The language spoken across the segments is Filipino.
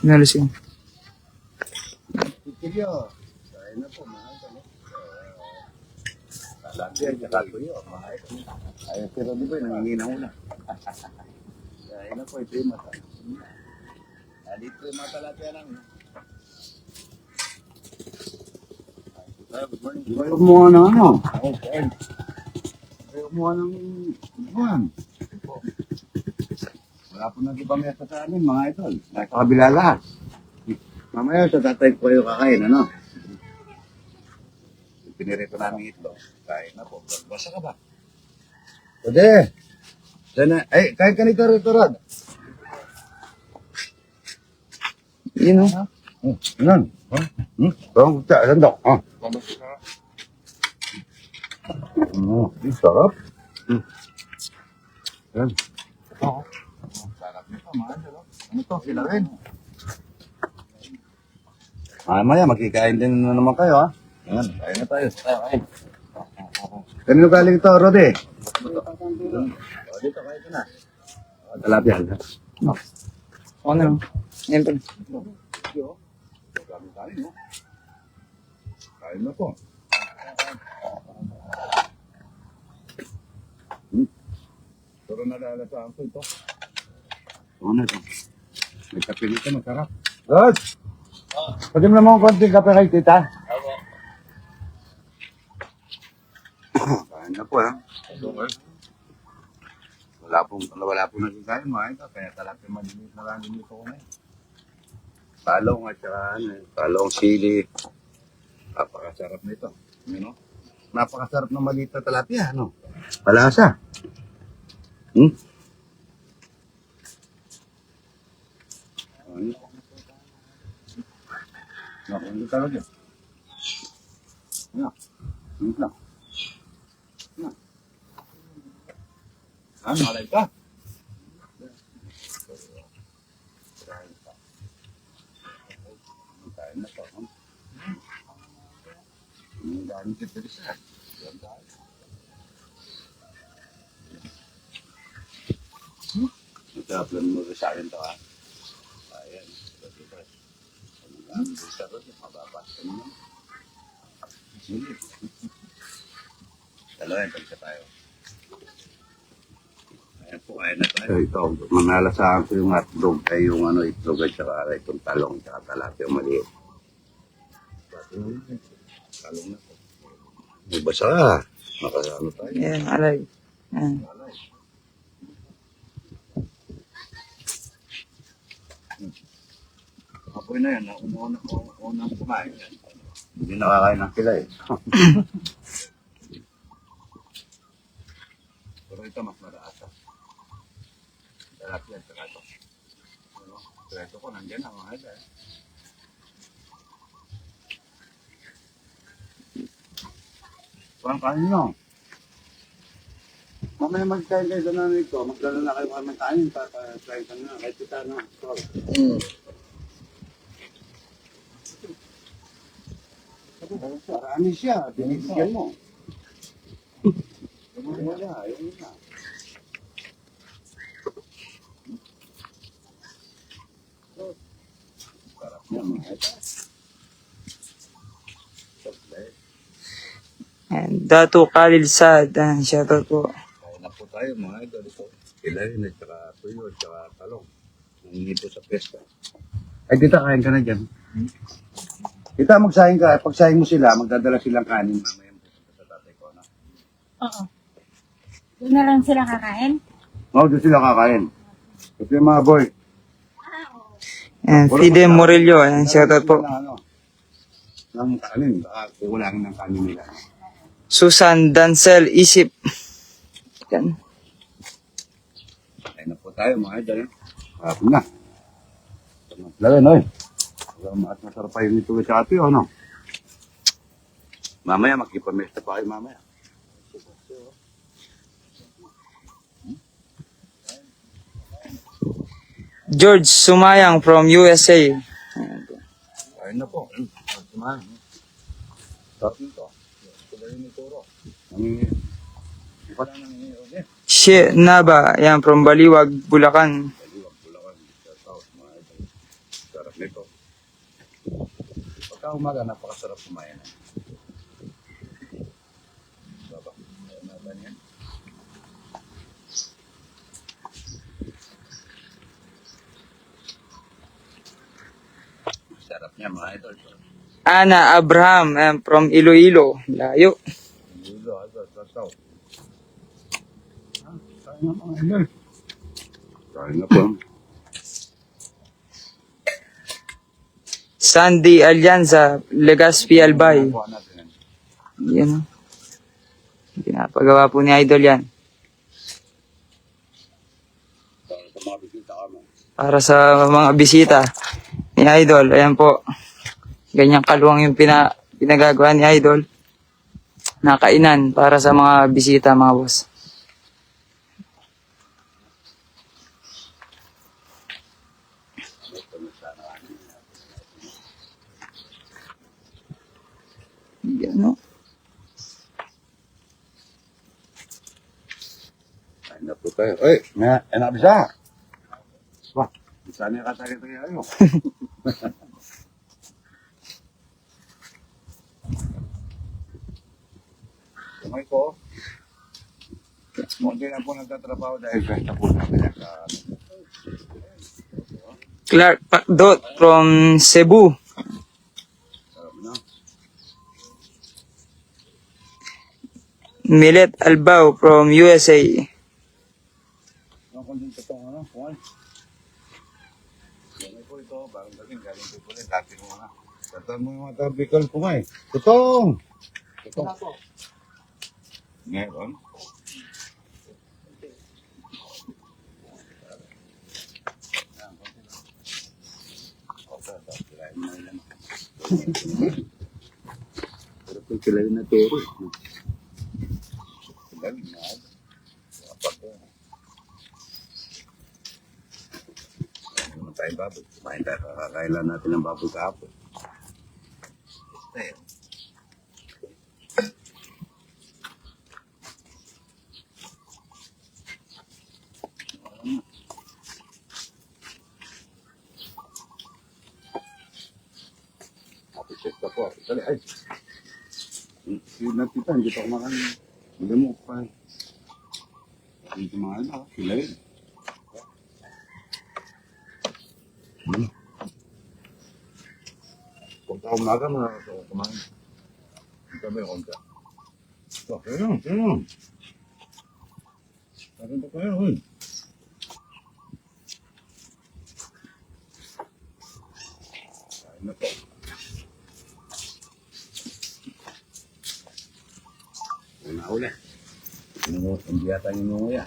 nalasing. Kuya, kaya na po, mga ito. Lagi ay nakatuyo, mga ito. Ay, pero di ba, nanginginaw na. Kaya na po, ito yung mata. Dito yung mata lahat yan lang. Good morning. Kayo kumuha ng ano? Kayo kumuha ng buwan. Wala po nang ipamesa sa amin, mga idol. Nasa kabila lahat. Mamaya sa tatay ko kayo kakain, ano? Pinirito namin itlog. Kain na po. Basa ka ba? Pwede. Sana, ay, kain ka nito, Rod. Yun o. Yan. Bawang kutsa, sandok. Sarap. Yan. Sarap nito, mga idol. Ano to, sila rin. Mamaya, magkikain din na naman kayo, ha? Ayan, kain na tayo. Kain. Kanino galing ito, Rode? Dito, kain ka na. Talapia. Ako na lang. Yan pa. Kain na po. Pero nalalasaan ko ito. Ano ito? May kape nito, masarap. Rod! Pwede mo naman konting kape kay tita. Kain na po, ha? Wala pong nagkakain mo, ha? Kaya talagang maliliit na lang dito ko ngayon. Talong at saka, talong, sili. Napakasarap nito. Ano? Napakasarap na maliit na talapia, ano? Palasa. Ano? Ano talaga? Ano? Ano lang? Ano? Ano? Malay ka? Kain na to. Ang dami sa Teresa. Ito, mo sa akin to, ha? Ayan. Ang bisa ko, mababas ka naman. Sige. Dalawa yan, pagka tayo. Ayan po, ayan na tayo. Ito, manalasaan ko yung hotdog, ay yung itlog at saka itong talong, saka talapia maliit. Talong na po. May basa. Makasano tayo. Yan, alay. Yan. Apoy na yan, unang kumain yan. Hindi nakakain ng sila eh. Pero ito mas maraasa. Sarap yan, saka ito. Preso ko, nandiyan ang mga ito eh. Parang kanin nyo. Mamaya magkain kayo sa nanay ko, magdala na kayo kami kanin para try ka na, kahit kita na. Marami siya, binibigyan mo. Wala, yun na. Sarap niya mga ito. Yan. Dato Khalil Saad. Shoutout po. Kaya na po tayo mga idol ito. Ilayin at saka tuyo at saka talong. Nangingi po sa pesta. Ay, tita, kain ka na dyan. Tita, magsahin ka. Pagsahin mo sila, magdadala silang kanin mamaya mo sa tatay ko. No? Oo. Doon na lang sila kakain? Oo, doon sila kakain. Ito yung mga boy. Yan. Fide Morello. Yan. Shoutout po. Ng kanin. Baka kukulangin ng kanin nila. Susan Dancel Isip. Yan. Kain na po tayo mga idol. Hapon na. Lagay na eh. At masarap pa yung ito sa ate, ano? Mamaya, makipamesta pa kayo mamaya. George Sumayang from USA. Kain na po. Sumayang. Sarap nito. Ito ba yung ituro? Hindi pa lang nangyayari. She Naba. Yan from Baliwag, Bulacan. Baliwag, Bulacan. South, mga idol. Sarap nito. Pagka umaga, napakasarap kumain. Baba, ayaw natin yan. Sarap niya mga idol. Ana Abraham, from Iloilo. Layo. Dito, idol, sasaw. Kain na mga idol. Kain na po. Sandy Alianza, Legazpi Albay. Kuha natin yan. Yan o. Pinapagawa po ni Idol yan. Para sa mga bisita kami. Para sa mga bisita ni Idol. Ayan po. Ganyang kaluwang yung pinagagawa ni Idol. Nakainan para sa mga bisita, mga boss. Yan o. Kain na po tayo. Uy, enak bisa. Wah, bisa niya katagi-tagi ayo. Kamay ko. Munti na po nagtatrabaho dahil besta po namin yan sa... Clark Pacdot from Cebu. Sarap na. Millet Albao from USA. Ang kung dito itong ano, kuhan. Kamay po ito, bagong dating, galing po ulit. Dati mo nga. Tatan mo yung mga tabikal po nga eh. Tutong! Tutong. Ngayon. Pero kung kilala na turo. Kilala na. Dapat ko. Ano tayong baboy? Kumain tayo. Kakailan natin ng baboy kahapon. Tayo. Check ka po. Dali, ay. Si Natita, hindi pa kumakain. Hindi mo pa. Hindi kumain ako. Sila yun. Pagka umaga, kumain. Hindi kami konta. So, kaya yun. Parang pa kayo, yun. Kain na po. Una-ula. Hindi yata yung nunguya.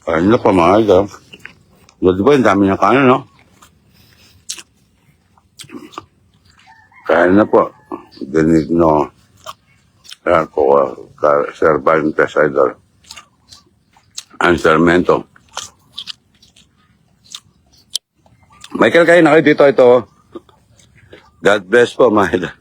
Kain na pa mga ito. Di ba yung dami ng kanin, no? Kain na po. Dinig no. Kaya ko, Cervantes Idol. Ang Sarmento. Michael, kayo na kayo dito ito. God bless po, mga idol.